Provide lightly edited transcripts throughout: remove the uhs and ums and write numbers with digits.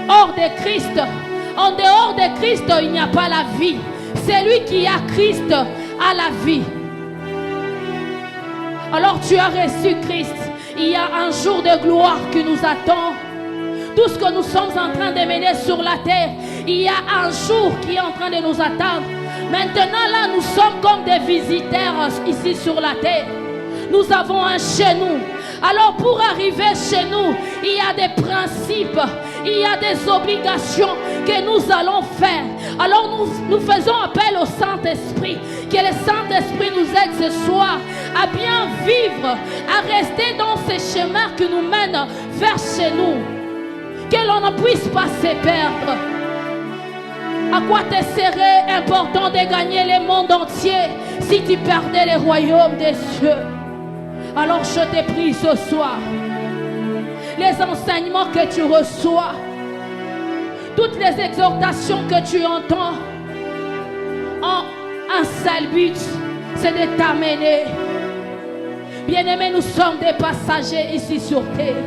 hors de Christ, en dehors de Christ, il n'y a pas la vie. Celui qui a Christ a la vie. Alors tu as reçu Christ. Il y a un jour de gloire qui nous attend. Tout ce que nous sommes en train de mener sur la terre, il y a un jour qui est en train de nous attendre. Maintenant là, nous sommes comme des visiteurs ici sur la terre. Nous avons un chez nous. Alors pour arriver chez nous, il y a des principes, il y a des obligations que nous allons faire. Alors nous faisons appel au Saint-Esprit. Que le Saint-Esprit nous aide ce soir à bien vivre, à rester dans ces chemins qui nous mènent vers chez nous. Que l'on ne puisse pas se perdre. À quoi te serait important de gagner le monde entier si tu perdais le royaume des cieux? Alors je te prie ce soir, les enseignements que tu reçois, toutes les exhortations que tu entends, ont un seul but, c'est de t'amener. Bien-aimés, nous sommes des passagers ici sur terre.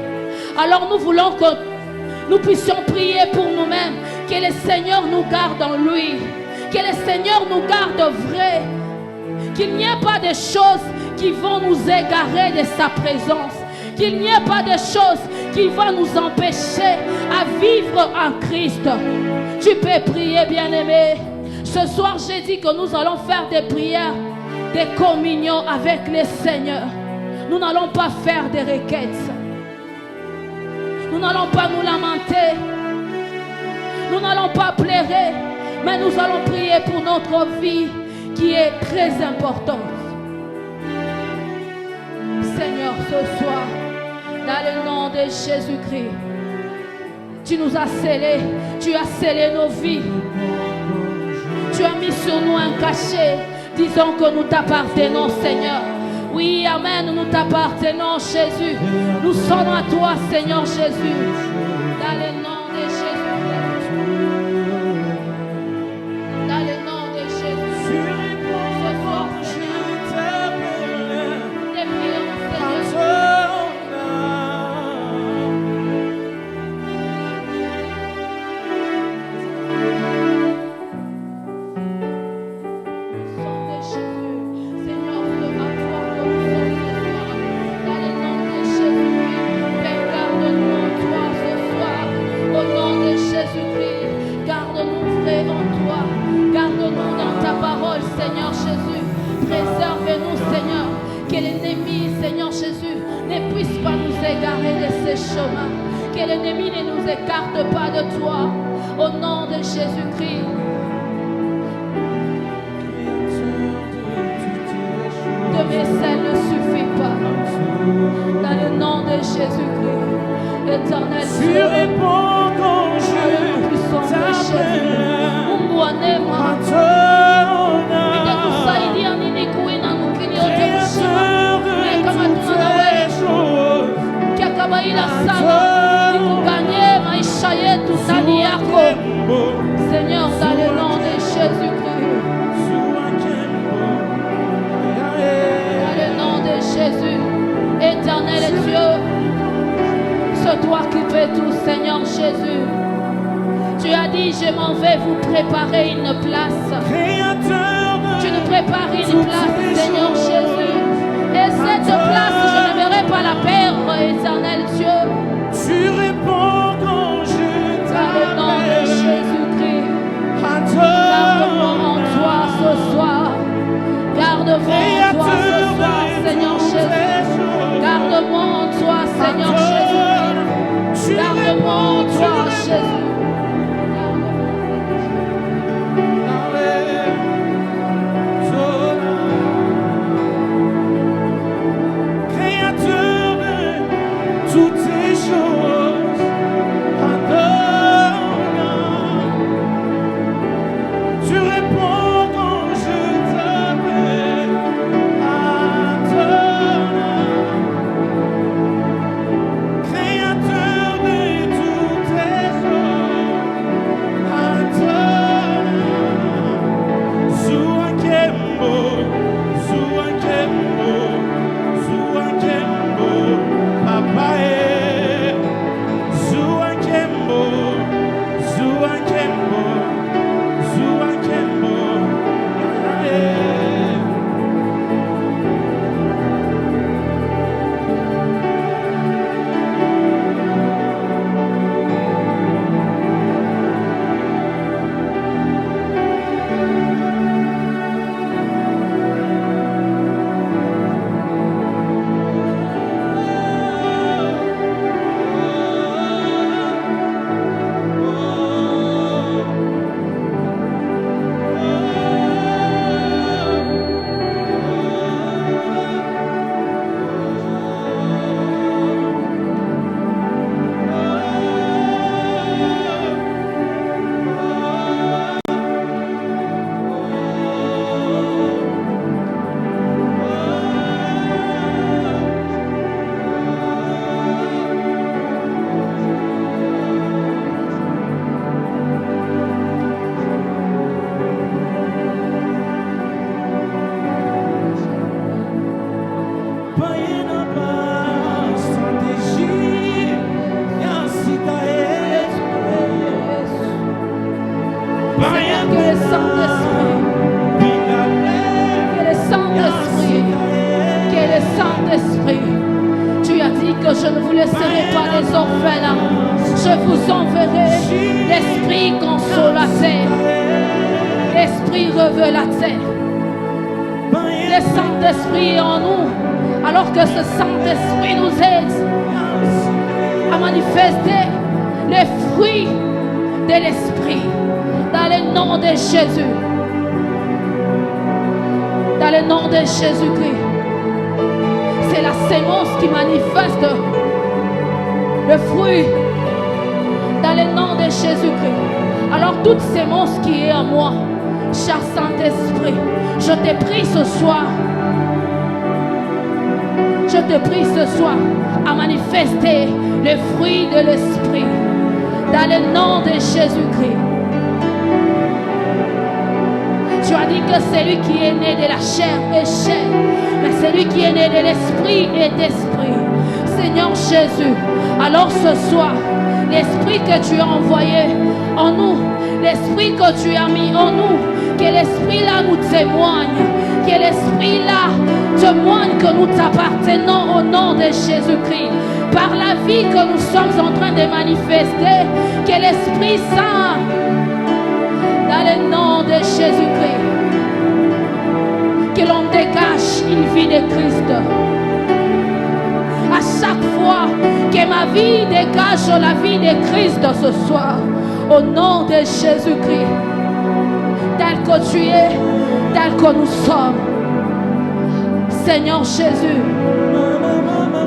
Alors nous voulons que nous puissions prier pour nous-mêmes, que le Seigneur nous garde en lui, que le Seigneur nous garde vrai, qu'il n'y ait pas de choses qui vont nous égarer de sa présence, qu'il n'y ait pas de choses qui vont nous empêcher à vivre en Christ. Tu peux prier, bien-aimé. Ce soir, j'ai dit que nous allons faire des prières de communion avec le Seigneur. Nous n'allons pas faire des requêtes. Nous n'allons pas nous lamenter. Nous n'allons pas pleurer. Mais nous allons prier pour notre vie qui est très importante. Seigneur, ce soir, dans le nom de Jésus-Christ, tu nous as scellés, tu as scellé nos vies. Tu as mis sur nous un cachet, disons que nous t'appartenons, Seigneur. Oui, amen, nous t'appartenons, Jésus. Nous sommes à toi, Seigneur Jésus. Dans le nom de Jésus. Dans le nom de Jésus. Ce soir, Seigneur, te prions, Seigneur. Seigneur Jésus, préserve-nous, Seigneur, que l'ennemi, Seigneur Jésus, ne puisse pas nous égarer de ces chemins, que l'ennemi ne nous écarte pas de toi, au nom de Jésus-Christ. De mes ailes ne suffit pas, dans le nom de Jésus-Christ, éternel tu Dieu, réponds quand je kusaidia nini kuina mukiliote mshima kama tuna wewe kia kawaida sana nikuganye maisha yetu ndani yako Seigneur, dans le nom de Jésus-Christ, dans le nom de Jésus, éternel Dieu, c'est toi qui fais tout, Seigneur Jésus. Tu as dit, je m'en vais vous préparer une place. Tu nous prépares une place, Seigneur Jésus. Et cette place, je ne verrai pas la perdre, éternel Dieu. Tu réponds quand je t'appelle. Dans le nom de Jésus-Christ. Garde-moi en toi ce soir. Garde-moi en toi ce soir, Seigneur Jésus. Garde-moi en toi, Seigneur Jésus. Garde-moi en toi, Jésus. Toutes ces choses, tu réponds quand je t'appelle, créateur de toutes les choses. laisserai pas les orphelins. Je vous enverrai l'Esprit consolateur, l'Esprit révélateur. Le Saint-Esprit est en nous, alors que ce Saint-Esprit nous aide à manifester les fruits de l'Esprit dans le nom de Jésus. Dans le nom de Jésus-Christ. C'est la sémence qui manifeste le fruit dans le nom de Jésus-Christ. Alors toute sémence qui est en moi, cher Saint-Esprit, je te prie ce soir, je te prie ce soir à manifester le fruit de l'Esprit dans le nom de Jésus-Christ. Tu as dit que celui qui est né de la chair est chair, mais celui qui est né de l'Esprit est esprit. Seigneur Jésus, alors ce soir, l'Esprit que tu as envoyé en nous, l'Esprit que tu as mis en nous, que l'Esprit-là nous témoigne, que l'Esprit-là témoigne que nous t'appartenons au nom de Jésus-Christ. Par la vie que nous sommes en train de manifester, que l'Esprit Saint, dans le nom de Jésus-Christ, que l'on dégage une vie de Christ. À chaque fois que ma vie dégage la vie de Christ ce soir, au nom de Jésus-Christ, tel que tu es, tel que nous sommes. Seigneur Jésus,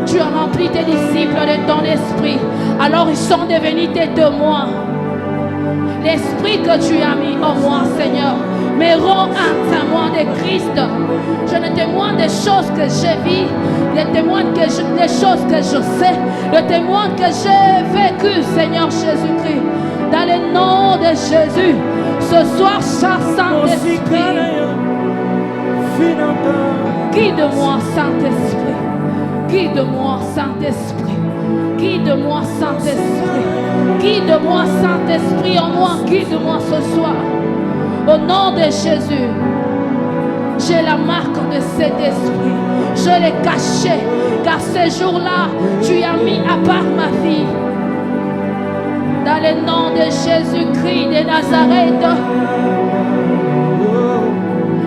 tu as rempli tes disciples de ton esprit, alors ils sont devenus tes témoins. L'esprit que tu as mis en moi, Seigneur, me rend un témoin de Christ. Je ne témoigne des choses que j'ai vues, je témoigne des choses que je sais, je témoigne que j'ai vécu, Seigneur Jésus-Christ. Dans le nom de Jésus, ce soir, cher Saint-Esprit, guide-moi, Saint-Esprit, guide-moi, Saint-Esprit. Guide-moi, Saint-Esprit. Guide-moi, Saint-Esprit en moi. Guide-moi ce soir. Au nom de Jésus, j'ai la marque de cet esprit. Je l'ai caché, car ce jour-là, tu as mis à part ma vie. Dans le nom de Jésus-Christ de Nazareth.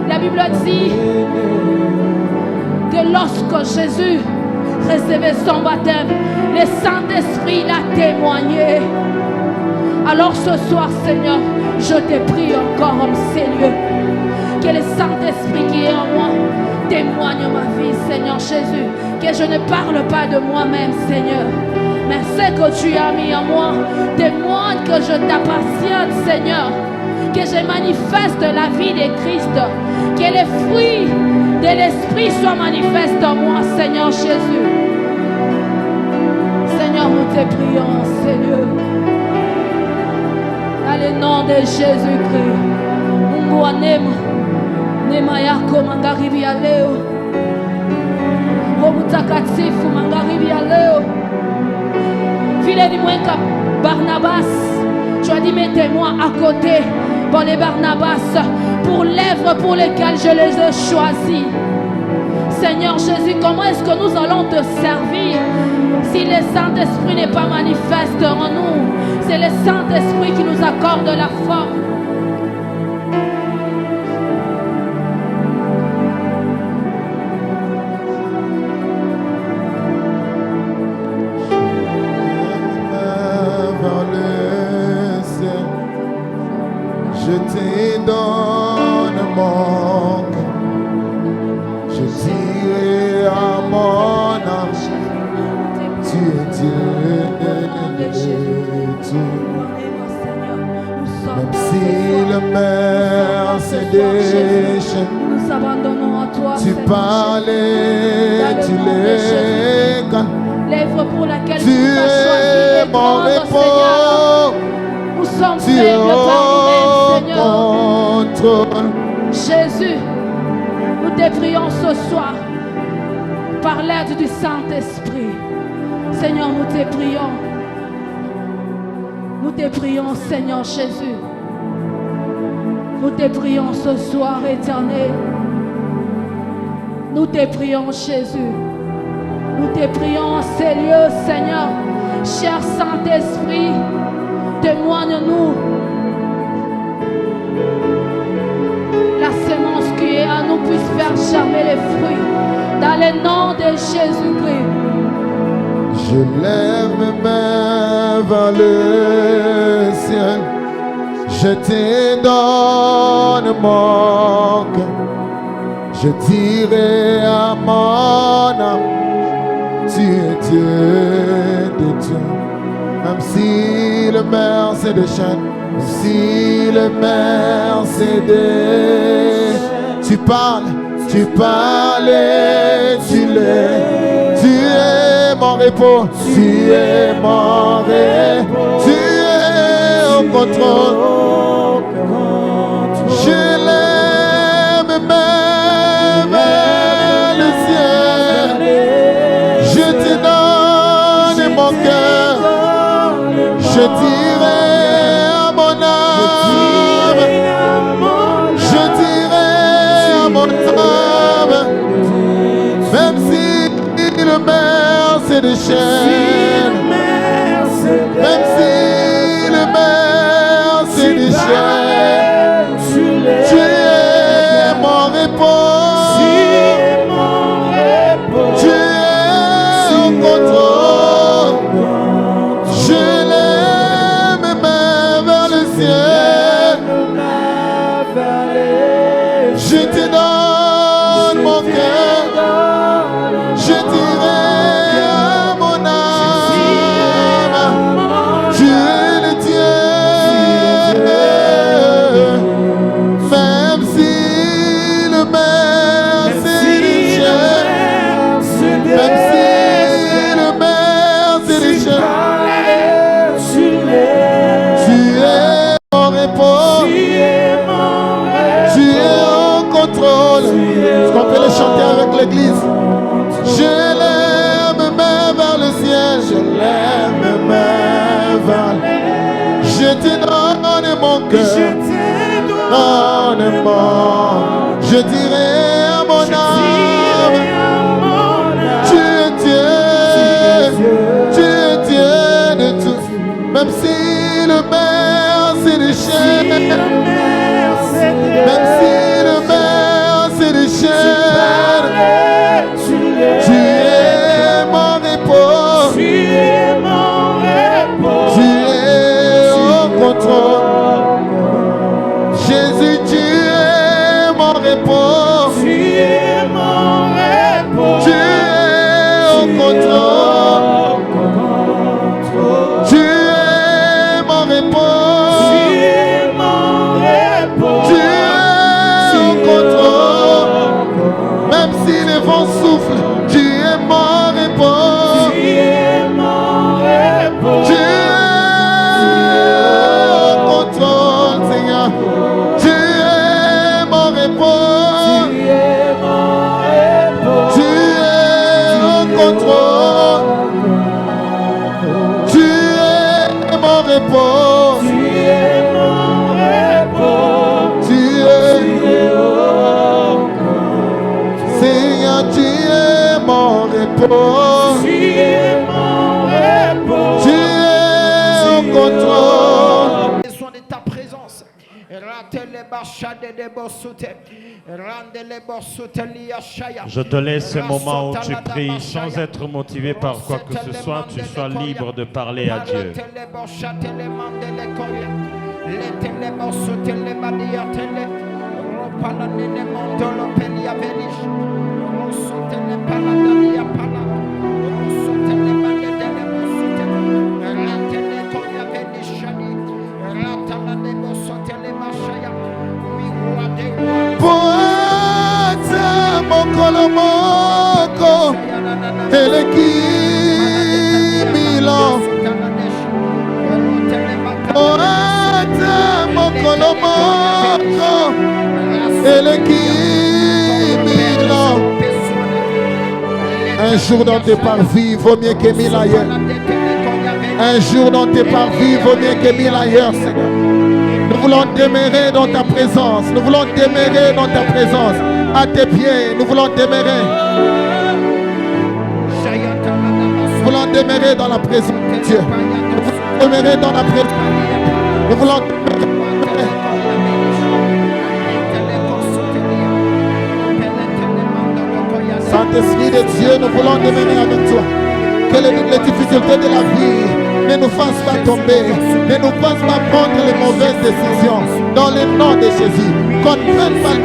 La Bible dit que lorsque Jésus recevait son baptême, le Saint-Esprit l'a témoigné. Alors ce soir, Seigneur, je te prie encore en ces lieux, que le Saint-Esprit qui est en moi témoigne ma vie, Seigneur Jésus, que je ne parle pas de moi-même, Seigneur, mais ce que tu as mis en moi témoigne que je t'appartiens, Seigneur, que je manifeste la vie de Christ, que les fruits de l'Esprit soient manifestes en moi, Seigneur Jésus. Seigneur, nous te prions, Seigneur. Dans le nom de Jésus-Christ. Mungu wa neema, neema yako magharibi ya leo. Roho Mtakatifu magharibi ya leo. Vile nimweka Barnabas, tu as dit mettez-moi à côté pour les Barnabas, pour l'œuvre pour lesquelles je les ai choisis. Seigneur Jésus, comment est-ce que nous allons te servir si le Saint-Esprit n'est pas manifeste en nous? C'est le Saint-Esprit qui nous accorde la force. Je te donne mon cœur, je dirai à mon âme, tu es Dieu, même si le mer se déchaîne, Nous abandonnons à toi, tu Seigneur. parlais, tu les calmes, L'œuvre pour laquelle tu tu nous as choisi es est mon grande, Seigneur. repos, Nous sommes tu faibles par nous-mêmes, Seigneur. contrôles. Jésus, nous te prions ce soir par l'aide du Saint-Esprit. Seigneur, nous te prions. Nous te prions, Seigneur Jésus. Nous te prions ce soir, Éternel. Nous te prions, Jésus. Nous te prions en ces lieux, Seigneur. Cher Saint-Esprit, témoigne-nous la semence qui est à nous puisse faire germer les fruits. Dans le nom de Jésus-Christ. Je lève mes mains vers le ciel. Je te donne mon cœur. Je dirai à mon âme, tu es Dieu de Dieu. Même si le mer c'est des chaînes, même si le mer c'est des... Tu parles et tu l'es. Tu es mon repos, tu es mon repos. Tu es au contrôle. Je lève mes mains vers le ciel. Je te donne mon cœur. Je dirai à mon âme. Je dirai à mon âme. Même si le mer c'est des chaînes. Même si le mer c'est des chaînes. Tu es mon repos. Tu es au contrôle. Je lève mes mains vers le ciel. Je te donne mon cœur. Je dirai à mon âme, tu es le Dieu. Même si le mer c'est des chaînes, même si le mer c'est des chaînes, tu es mon repos, tu es au contrôle. Est-ce qu'on peut le chanter avec l'église? Je lève mes mains vers le ciel, je lève mes mains vers le ciel. Je te donne mon cœur, donne mon. Je dirai à mon âme, tu es Dieu de tout. Même si le mer c'est des chaînes, même si le mer c'est des chaînes, tu es mon repos, tu es au contrôle. Jésus, tu es mon repos, tu es au contrôle. Tu es mon repos, tu es au contrôle. Même si les vents soufflent, tu es mon repos. Tu es au contrôle, Seigneur. Tu es mon repos. Tu es au contrôle. Tu es mon repos. Tu es, Seigneur, tu es mon repos. Tu es au contrôle. Besoin de ta présence. Je te laisse ce moment où tu pries sans être motivé par quoi que ce soit. Tu sois libre de parler à Dieu. Poeta mokolomoko eleki Milan. Poeta mokolomoko eleki Milan. Un jour dans tes parvis vaut mieux que 1000 ailleurs. Un jour dans tes parvis vaut mieux que 1000 ailleurs, Seigneur. Nous voulons demeurer dans ta présence. Nous voulons demeurer dans ta présence. À tes pieds, nous voulons demeurer. voulons demeurer dans la présence de Dieu. Nous voulons demeurer dans la présence. Nous voulons Saint-Esprit de Dieu, nous voulons demeurer avec toi. Que les difficultés de la vie ne nous fassent pas tomber, ne nous fassent pas prendre les mauvaises décisions. Dans le nom de Jésus, qu'on ne prenne pas le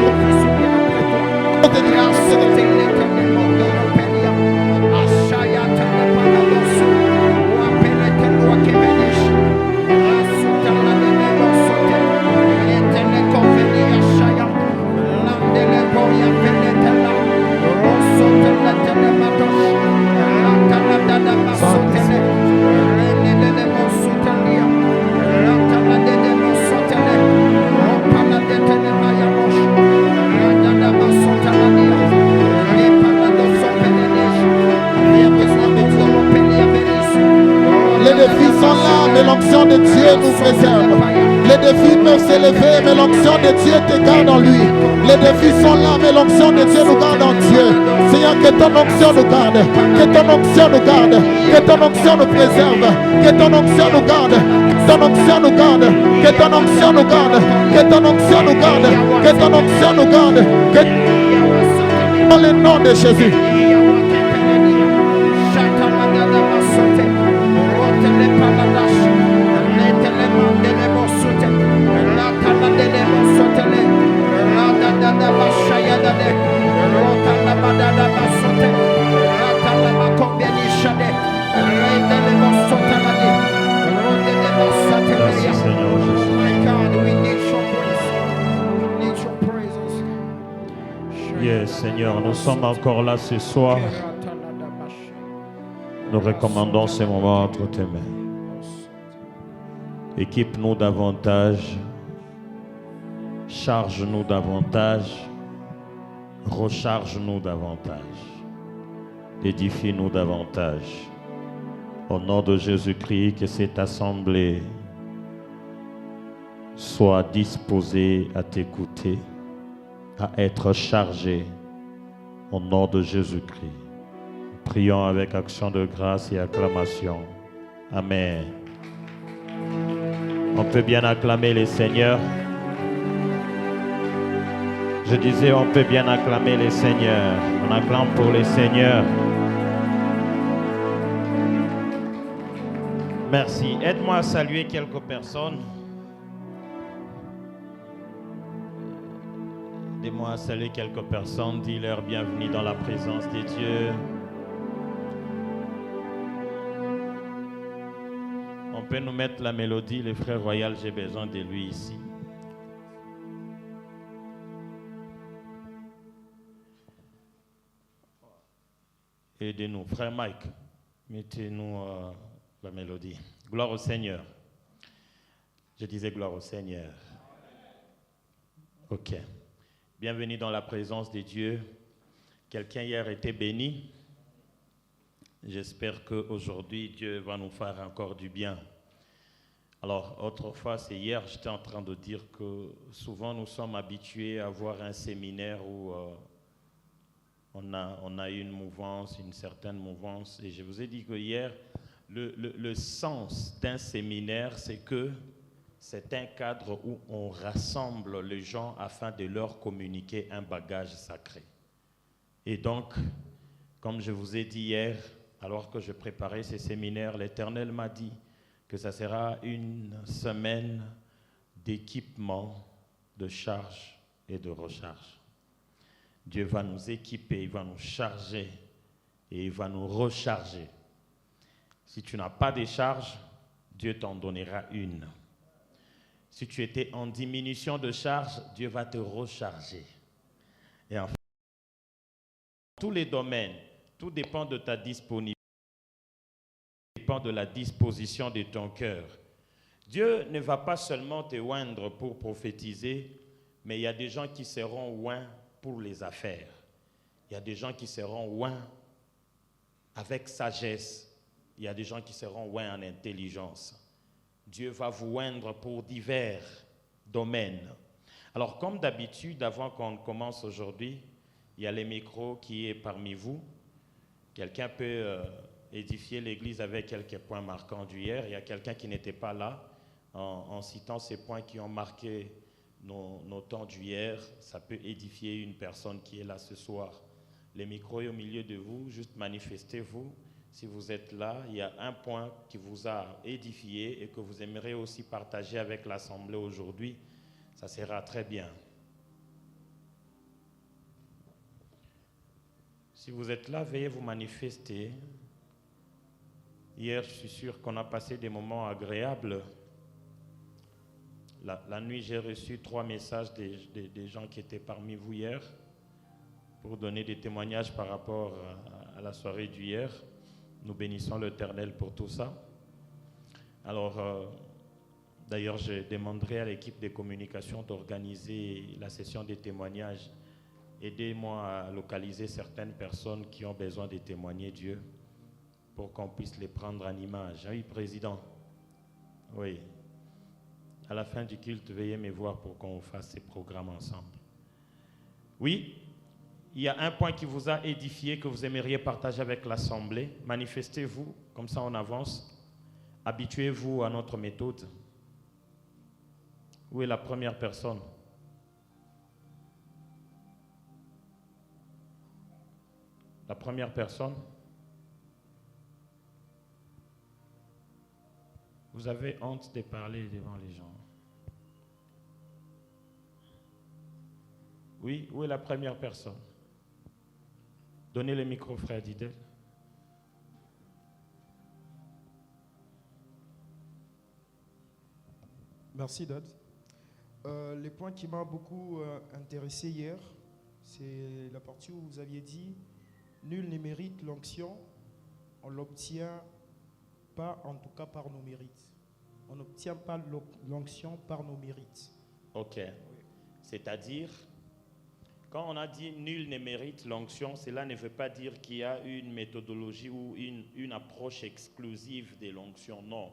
Les défis sont là, mais l'onction de Dieu nous préserve. Les défis peuvent s'élever, mais l'onction de Dieu te garde en lui. Les défis sont là, mais l'onction de Dieu nous garde en Dieu. Seigneur, que ton onction nous garde, que ton onction nous garde, que ton onction nous préserve, que ton onction nous garde, que ton onction nous garde, que ton onction nous garde, que ton onction nous garde, que ton onction nous garde, que dans le nom de Jésus. Yes, Seigneur, nous sommes encore là ce soir. Nous recommandons ce moment entre tes mains. Équipe-nous davantage, charge-nous davantage, recharge-nous davantage, édifie-nous davantage. Au nom de Jésus-Christ, que cette assemblée soit disposée à t'écouter, à être chargée. Au nom de Jésus-Christ. Prions avec action de grâce et acclamation. Amen. On peut bien acclamer les Seigneurs. Je disais, on peut bien acclamer les Seigneurs. On acclame pour les Seigneurs. Merci. Aide-moi à saluer quelques personnes. Aidez-moi à saluer quelques personnes. Dis-leur bienvenue dans la présence de Dieu. On peut nous mettre la mélodie, le frère Royal, j'ai besoin de lui ici. Aidez-nous, frère Mike, mettez-nous la mélodie. Gloire au Seigneur. Je disais gloire au Seigneur. Ok. Bienvenue dans la présence de Dieu. Quelqu'un hier était béni. J'espère qu'aujourd'hui, Dieu va nous faire encore du bien. Alors, autrefois, c'est hier, j'étais en train de dire que souvent nous sommes habitués à voir un séminaire où on a une mouvance, une certaine mouvance. Et je vous ai dit que hier, le sens d'un séminaire, c'est que c'est un cadre où on rassemble les gens afin de leur communiquer un bagage sacré. Et donc, comme je vous ai dit hier, alors que je préparais ces séminaires, l'Éternel m'a dit que ça sera une semaine d'équipement, de charge et de recharge. Dieu va nous équiper, il va nous charger et il va nous recharger. Si tu n'as pas de charge, Dieu t'en donnera une. Si tu étais en diminution de charge, Dieu va te recharger. Et enfin, tous les domaines, tout dépend de ta disponibilité, dépend de la disposition de ton cœur. Dieu ne va pas seulement te oindre pour prophétiser, mais il y a des gens qui seront oints pour les affaires. Il y a des gens qui seront oints avec sagesse. Il y a des gens qui seront oints en intelligence. Dieu va vous oindre pour divers domaines. Alors, comme d'habitude, avant qu'on commence aujourd'hui, il y a les micros qui est parmi vous. Quelqu'un peut édifier l'église avec quelques points marquants d'hier. Il y a quelqu'un qui n'était pas là. En citant ces points qui ont marqué nos temps d'hier, ça peut édifier une personne qui est là ce soir. Les micros est au milieu de vous, juste manifestez-vous. Si vous êtes là, il y a un point qui vous a édifié et que vous aimeriez aussi partager avec l'Assemblée aujourd'hui. Ça sera très bien. Si vous êtes là, veuillez vous manifester. Hier, je suis sûr qu'on a passé des moments agréables. La nuit, j'ai reçu 3 messages des gens qui étaient parmi vous hier pour donner des témoignages par rapport à la soirée d'hier. Nous bénissons l'Éternel pour tout ça. Alors, d'ailleurs, je demanderai à l'équipe de communication d'organiser la session des témoignages. Aidez-moi à localiser certaines personnes qui ont besoin de témoigner Dieu pour qu'on puisse les prendre en image. Oui, Président. Oui. À la fin du culte, veuillez me voir pour qu'on fasse ces programmes ensemble. Oui, il y a un point qui vous a édifié, que vous aimeriez partager avec l'Assemblée. Manifestez-vous, comme ça on avance. Habituez-vous à notre méthode. Où est la première personne? La première personne? Vous avez honte de parler devant les gens. Oui, où est la première personne? Donnez le micro, frère Didel. Merci, Dad. Le point qui m'a beaucoup intéressé hier, c'est la partie où vous aviez dit « Nul ne mérite l'onction, on ne l'obtient pas, en tout cas par nos mérites. » On n'obtient pas l'onction par nos mérites. Ok. Oui. C'est-à-dire, quand on a dit « nul ne mérite l'onction », cela ne veut pas dire qu'il y a une méthodologie ou une approche exclusive de l'onction, non.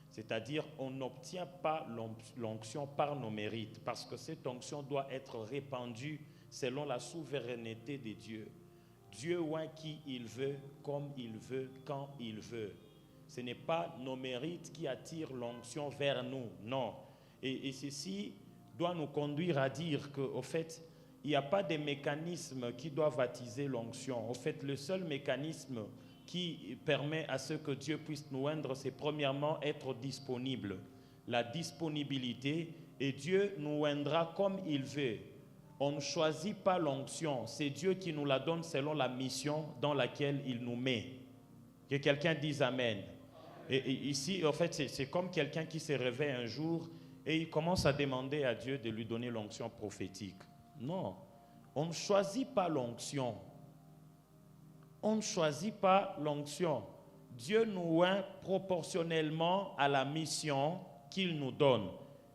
C'est-à-dire, on n'obtient pas l'onction par nos mérites, parce que cette onction doit être répandue selon la souveraineté de Dieu. Dieu oint qui il veut, comme il veut, quand il veut. Ce n'est pas nos mérites qui attirent l'onction vers nous, non. Et ceci doit nous conduire à dire qu'au fait, il n'y a pas de mécanisme qui doivent attiser l'onction. En fait, le seul mécanisme qui permet à ce que Dieu puisse nous oindre, c'est premièrement être disponible. La disponibilité, et Dieu nous oindra comme il veut. On ne choisit pas l'onction, c'est Dieu qui nous la donne selon la mission dans laquelle il nous met. Que quelqu'un dise Amen. Et ici, en fait, c'est comme quelqu'un qui se réveille un jour et il commence à demander à Dieu de lui donner l'onction prophétique. Non, on ne choisit pas l'onction. On ne choisit pas l'onction. Dieu nous oint proportionnellement à la mission qu'il nous donne.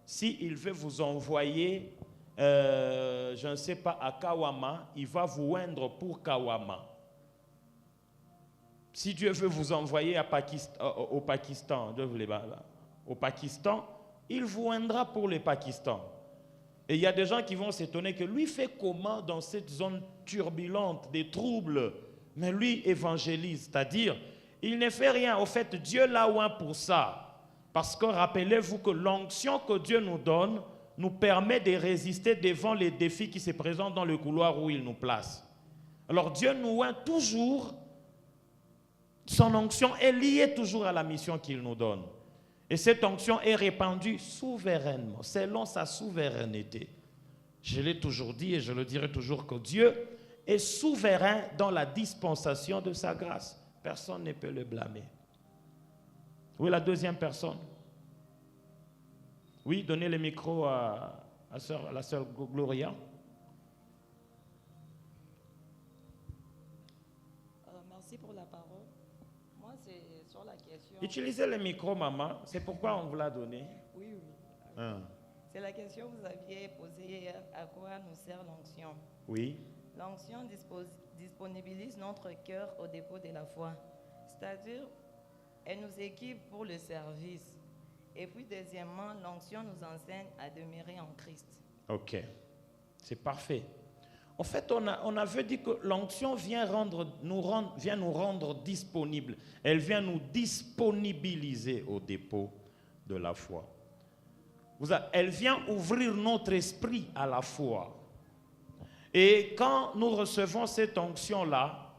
S'il veut vous envoyer, je ne sais pas, à Kawama, il va vous oindre pour Kawama. Si Dieu veut vous envoyer au Pakistan, il vous oindra pour le Pakistan. Et il y a des gens qui vont s'étonner que lui fait comment dans cette zone turbulente, des troubles, mais lui évangélise, c'est-à-dire, il ne fait rien. Au fait, Dieu l'a oint pour ça. Parce que rappelez-vous que l'onction que Dieu nous donne nous permet de résister devant les défis qui se présentent dans le couloir où il nous place. Alors Dieu nous oint toujours. Son onction est liée toujours à la mission qu'il nous donne. Et cette onction est répandue souverainement, selon sa souveraineté. Je l'ai toujours dit et je le dirai toujours que Dieu est souverain dans la dispensation de sa grâce. Personne ne peut le blâmer. Où est la deuxième personne? Oui, donnez le micro à la sœur Gloria. Merci pour la parole. Moi, c'est sur la question... Utilisez le micro, maman. C'est pourquoi on vous l'a donné. Oui, oui. C'est la question que vous aviez posée hier. À quoi nous sert l'onction? Oui. L'onction disponibilise notre cœur au dépôt de la foi. C'est-à-dire, elle nous équipe pour le service. Et puis, deuxièmement, l'onction nous enseigne à demeurer en Christ. Ok. C'est parfait. En fait, on avait dit que l'onction vient nous rendre disponibles. Elle vient nous disponibiliser au dépôt de la foi. Elle vient ouvrir notre esprit à la foi. Et quand nous recevons cette onction-là,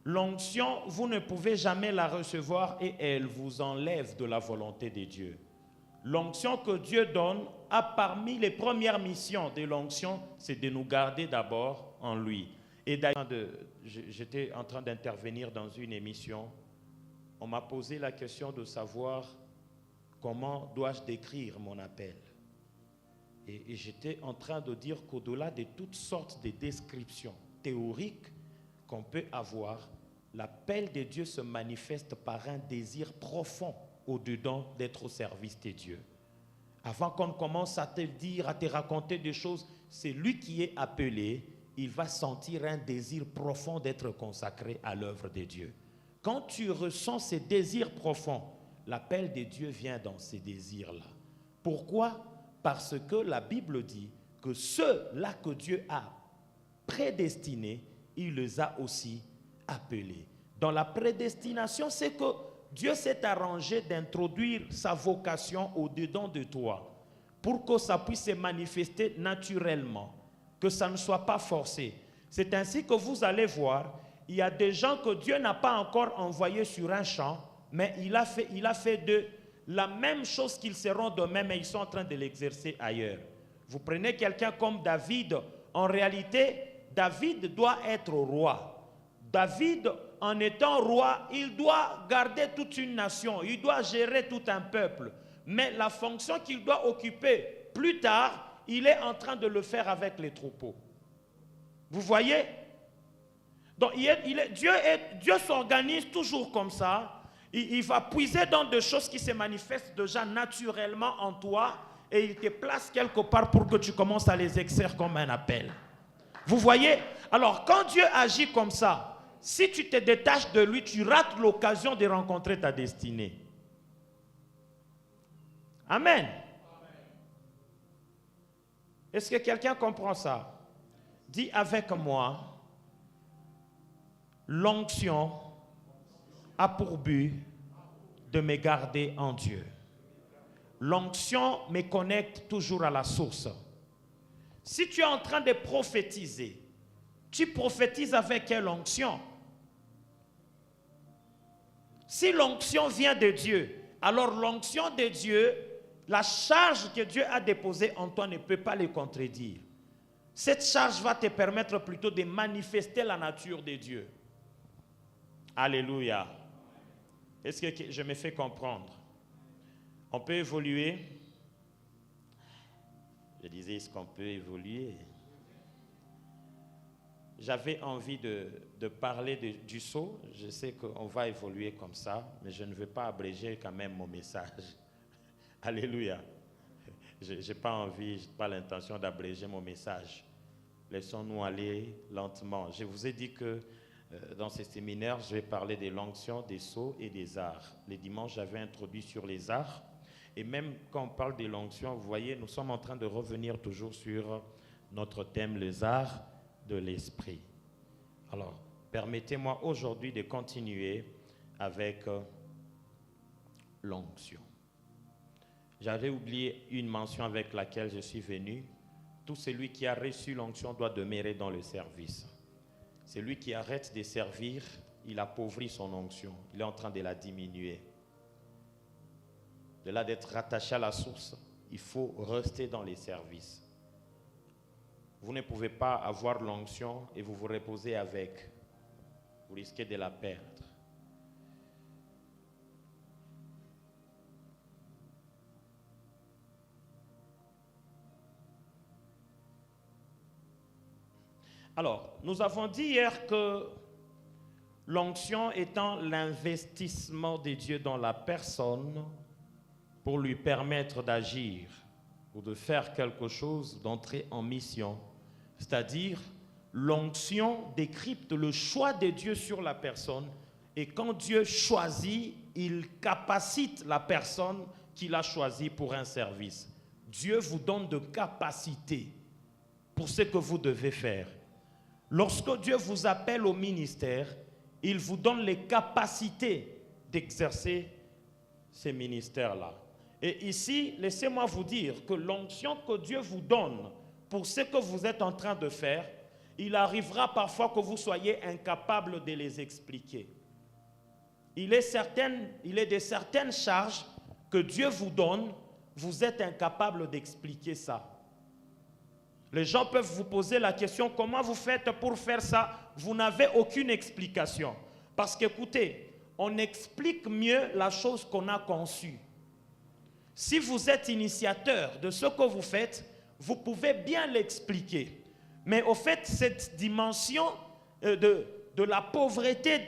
l'onction, vous ne pouvez jamais la recevoir et elle vous enlève de la volonté de Dieu. L'onction que Dieu donne, parmi les premières missions de l'onction, c'est de nous garder d'abord en lui. Et d'ailleurs, j'étais en train d'intervenir dans une émission, on m'a posé la question de savoir comment dois-je décrire mon appel. Et j'étais en train de dire qu'au-delà de toutes sortes de descriptions théoriques qu'on peut avoir, l'appel de Dieu se manifeste par un désir profond au-dedans d'être au service de Dieu. Avant qu'on commence à te dire, à te raconter des choses, c'est lui qui est appelé, il va sentir un désir profond d'être consacré à l'œuvre de Dieu. Quand tu ressens ces désirs profonds, l'appel de Dieu vient dans ces désirs-là. Pourquoi? Parce que la Bible dit que ceux-là que Dieu a prédestinés, il les a aussi appelés. Dans la prédestination, c'est que Dieu s'est arrangé d'introduire sa vocation au-dedans de toi pour que ça puisse se manifester naturellement, que ça ne soit pas forcé. C'est ainsi que vous allez voir, il y a des gens que Dieu n'a pas encore envoyés sur un champ, mais il a fait d'eux la même chose qu'ils seront demain, mais ils sont en train de l'exercer ailleurs. Vous prenez quelqu'un comme David, en réalité, David doit être roi. David, en étant roi, il doit garder toute une nation, il doit gérer tout un peuple. Mais la fonction qu'il doit occuper plus tard, il est en train de le faire avec les troupeaux. Vous voyez? Donc Dieu s'organise toujours comme ça. Il va puiser dans des choses qui se manifestent déjà naturellement en toi et il te place quelque part pour que tu commences à les exercer comme un appel. Vous voyez? Alors, quand Dieu agit comme ça, si tu te détaches de lui, tu rates l'occasion de rencontrer ta destinée. Amen. Est-ce que quelqu'un comprend ça? Dis avec moi, l'onction a pour but de me garder en Dieu. L'onction me connecte toujours à la source. Si tu es en train de prophétiser, tu prophétises avec quelle onction? Si l'onction vient de Dieu, alors l'onction de Dieu, la charge que Dieu a déposée en toi ne peut pas le contredire. Cette charge va te permettre plutôt de manifester la nature de Dieu. Alléluia. Est-ce que je me fais comprendre? On peut évoluer. Je disais, est-ce qu'on peut évoluer? J'avais envie de parler du sceau. Je sais qu'on va évoluer comme ça, mais je ne veux pas abréger quand même mon message. Alléluia. Je n'ai pas envie, je n'ai pas l'intention d'abréger mon message. Laissons-nous aller lentement. Je vous ai dit que dans ces séminaires, je vais parler de l'onction, des sceaux et des arts. Les dimanches, j'avais introduit sur les arts. Et même quand on parle de l'onction, vous voyez, nous sommes en train de revenir toujours sur notre thème, les arts de l'esprit. Alors, permettez-moi aujourd'hui de continuer avec l'onction. J'avais oublié une mention avec laquelle je suis venu. Tout celui qui a reçu l'onction doit demeurer dans le service. Celui qui arrête de servir, il appauvrit son onction. Il est en train de la diminuer. De là d'être rattaché à la source, il faut rester dans les services. Vous ne pouvez pas avoir l'onction et vous vous reposez avec. Vous risquez de la perdre. Alors, nous avons dit hier que l'onction étant l'investissement de Dieu dans la personne pour lui permettre d'agir ou de faire quelque chose, d'entrer en mission. C'est-à-dire, l'onction décrypte le choix de Dieu sur la personne et quand Dieu choisit, il capacite la personne qu'il a choisie pour un service. Dieu vous donne de capacités pour ce que vous devez faire. Lorsque Dieu vous appelle au ministère, il vous donne les capacités d'exercer ces ministères-là. Et ici, laissez-moi vous dire que l'onction que Dieu vous donne pour ce que vous êtes en train de faire, il arrivera parfois que vous soyez incapable de les expliquer. Il est de certaines charges que Dieu vous donne, vous êtes incapable d'expliquer ça. Les gens peuvent vous poser la question, comment vous faites pour faire ça? Vous n'avez aucune explication. Parce qu'écoutez, on explique mieux la chose qu'on a conçue. Si vous êtes initiateur de ce que vous faites, vous pouvez bien l'expliquer. Mais au fait, cette dimension de la pauvreté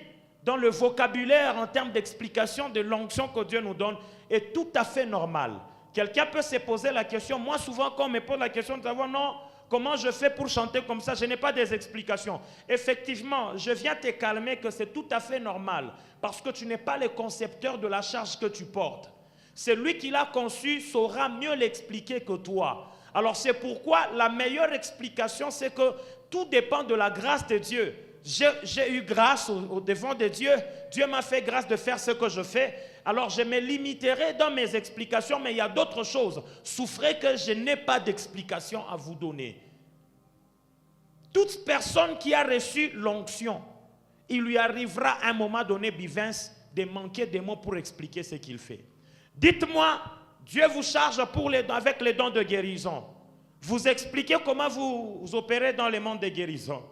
dans le vocabulaire en termes d'explication de l'onction que Dieu nous donne est tout à fait normale. Quelqu'un peut se poser la question, moi souvent quand on me pose la question de savoir non, comment je fais pour chanter comme ça, je n'ai pas des explications. Effectivement, je viens te calmer que c'est tout à fait normal parce que tu n'es pas le concepteur de la charge que tu portes. Celui qui l'a conçu saura mieux l'expliquer que toi. Alors c'est pourquoi la meilleure explication c'est que tout dépend de la grâce de Dieu. J'ai eu grâce au devant de Dieu. Dieu m'a fait grâce de faire ce que je fais. Alors je me limiterai dans mes explications, mais il y a d'autres choses. Souffrez que je n'ai pas d'explication à vous donner. Toute personne qui a reçu l'onction, il lui arrivera à un moment donné, Bivins, de manquer des mots pour expliquer ce qu'il fait. Dites-moi, Dieu vous charge avec les dons de guérison. Vous expliquez comment vous opérez dans le monde de guérison.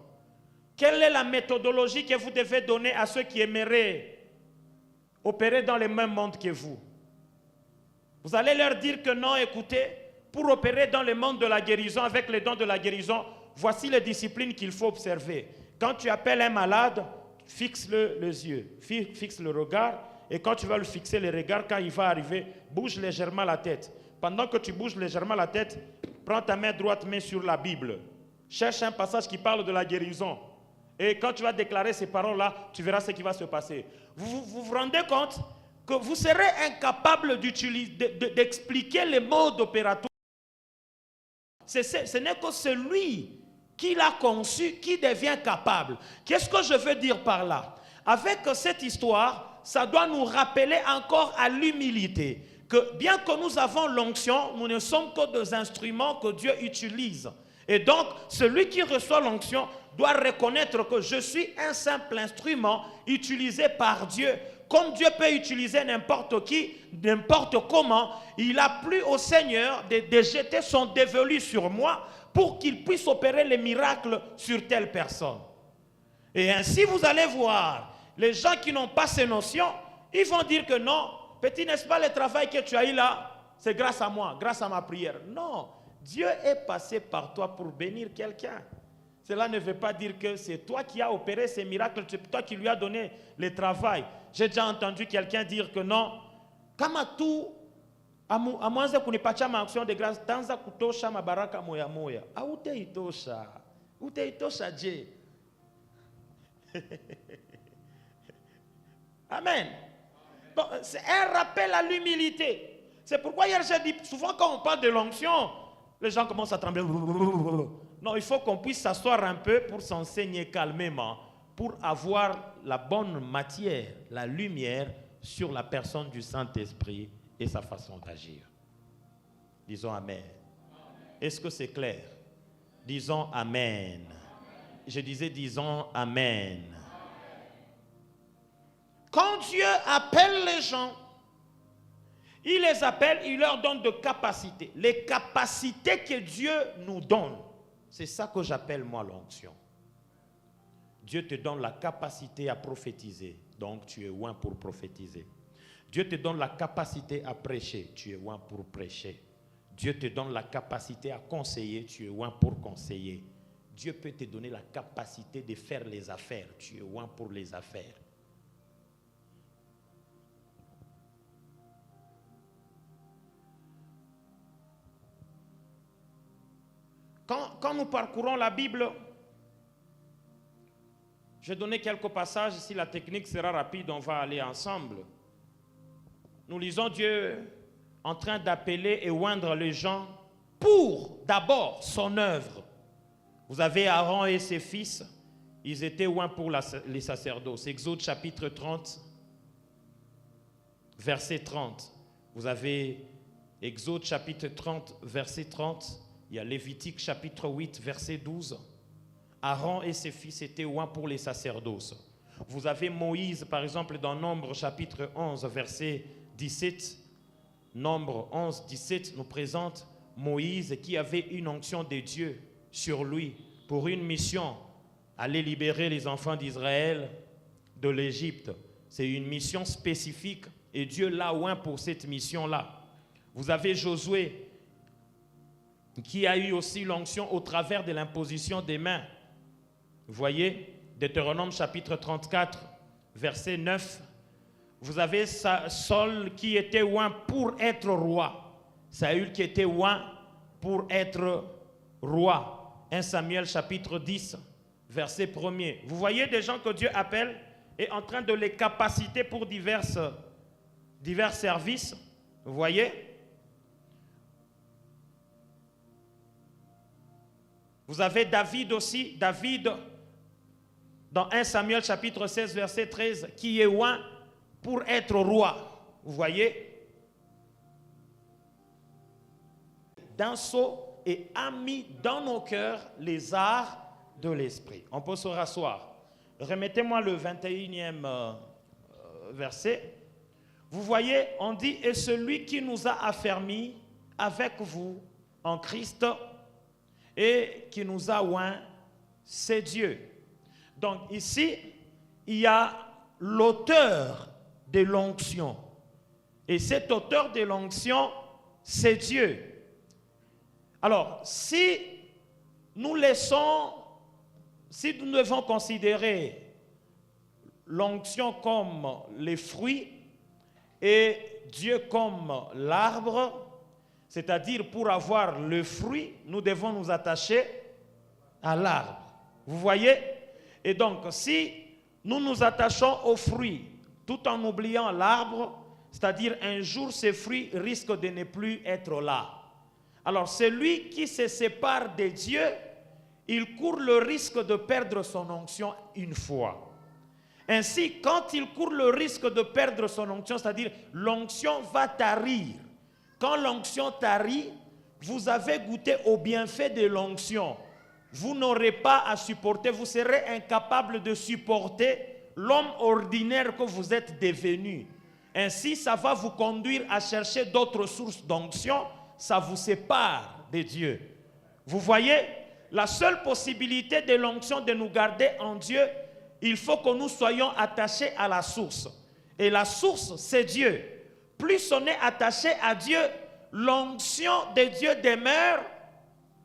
Quelle est la méthodologie que vous devez donner à ceux qui aimeraient opérer dans le même monde que vous? Vous allez leur dire que non, écoutez, pour opérer dans le monde de la guérison, avec les dons de la guérison, voici les disciplines qu'il faut observer. Quand tu appelles un malade, fixe-le les yeux, fixe le regard, et quand tu vas le fixer le regard, quand il va arriver, bouge légèrement la tête. Pendant que tu bouges légèrement la tête, prends ta main droite, mets sur la Bible. Cherche un passage qui parle de la guérison. Et quand tu vas déclarer ces paroles-là, tu verras ce qui va se passer. Vous vous rendez compte que vous serez incapable d'expliquer les modes opératoires. Ce n'est que celui qui l'a conçu qui devient capable. Qu'est-ce que je veux dire par là? Avec cette histoire, ça doit nous rappeler encore à l'humilité. Que bien que nous avons l'onction, nous ne sommes que des instruments que Dieu utilise. Et donc, celui qui reçoit l'onction doit reconnaître que je suis un simple instrument utilisé par Dieu. Comme Dieu peut utiliser n'importe qui, n'importe comment, il a plu au Seigneur de jeter son dévolu sur moi pour qu'il puisse opérer les miracles sur telle personne. Et ainsi, vous allez voir, les gens qui n'ont pas ces notions, ils vont dire que non, petit, n'est-ce pas le travail que tu as eu là, c'est grâce à moi, grâce à ma prière. Non, Dieu est passé par toi pour bénir quelqu'un. Cela ne veut pas dire que c'est toi qui as opéré ces miracles, c'est toi qui lui as donné le travail. J'ai déjà entendu quelqu'un dire que non, Kamatu, à moins que pas ma action de grâce, tanza kutosha mabaraka moya moya. Aute itosha. Ute itosha je. Amen. Donc, c'est un rappel à l'humilité. C'est pourquoi hier j'ai dit, souvent quand on parle de l'onction, les gens commencent à trembler. Non, il faut qu'on puisse s'asseoir un peu pour s'enseigner calmement, pour avoir la bonne matière, la lumière sur la personne du Saint-Esprit et sa façon d'agir. Disons Amen. Est-ce que c'est clair? Disons Amen. Je disais disons Amen. Quand Dieu appelle les gens, il les appelle, il leur donne de capacités. Les capacités que Dieu nous donne, c'est ça que j'appelle moi l'onction. Dieu te donne la capacité à prophétiser, donc tu es oint pour prophétiser. Dieu te donne la capacité à prêcher, tu es oint pour prêcher. Dieu te donne la capacité à conseiller, tu es oint pour conseiller. Dieu peut te donner la capacité de faire les affaires, tu es oint pour les affaires. Quand nous parcourons la Bible, je vais donner quelques passages. Si la technique sera rapide, on va aller ensemble. Nous lisons Dieu en train d'appeler et oindre les gens pour d'abord son œuvre. Vous avez Aaron et ses fils ils étaient oints pour les sacerdoces. Exode chapitre 30, verset 30. Vous avez Exode chapitre 30, verset 30. Il y a Lévitique chapitre 8, verset 12. Aaron et ses fils étaient oints pour les sacerdoces. Vous avez Moïse, par exemple, dans Nombre chapitre 11, verset 17. Nombre 11, 17 nous présente Moïse qui avait une onction de Dieu sur lui pour une mission, aller libérer les enfants d'Israël de l'Égypte. C'est une mission spécifique et Dieu l'a oint pour cette mission-là. Vous avez Josué qui a eu aussi l'onction au travers de l'imposition des mains. Vous voyez, Deutéronome chapitre 34, verset 9. Vous avez Saul qui était oint pour être roi. Saül qui était oint pour être roi. 1 Samuel chapitre 10, verset 1er. Vous voyez des gens que Dieu appelle et en train de les capaciter pour divers services. Vous voyez? Vous avez David aussi. David, dans 1 Samuel chapitre 16, verset 13, qui est oint pour être roi. Vous voyez? D'un saut et a mis dans nos cœurs les arts de l'esprit. On peut se rasseoir. Remettez-moi le 21e verset. Vous voyez, on dit, et celui qui nous a affermis avec vous en Christ et qui nous a oints, c'est Dieu. Donc ici, il y a l'auteur de l'onction. Et cet auteur de l'onction, c'est Dieu. Alors, si nous devons considérer l'onction comme les fruits et Dieu comme l'arbre, c'est-à-dire pour avoir le fruit, nous devons nous attacher à l'arbre. Vous voyez? Et donc, si nous nous attachons aux fruits tout en oubliant l'arbre, c'est-à-dire un jour ces fruits risquent de ne plus être là. Alors celui qui se sépare de Dieu, il court le risque de perdre son onction une fois. Ainsi, quand il court le risque de perdre son onction, c'est-à-dire l'onction va tarir. Quand l'onction tarit, vous avez goûté au bienfait de l'onction. Vous n'aurez pas à supporter, vous serez incapable de supporter l'homme ordinaire que vous êtes devenu. Ainsi, ça va vous conduire à chercher d'autres sources d'onction. Ça vous sépare de Dieu. Vous voyez, la seule possibilité de l'onction de nous garder en Dieu, il faut que nous soyons attachés à la source. Et la source, c'est Dieu. Plus on est attaché à Dieu, l'onction de Dieu demeure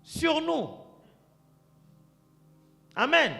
sur nous. Amen.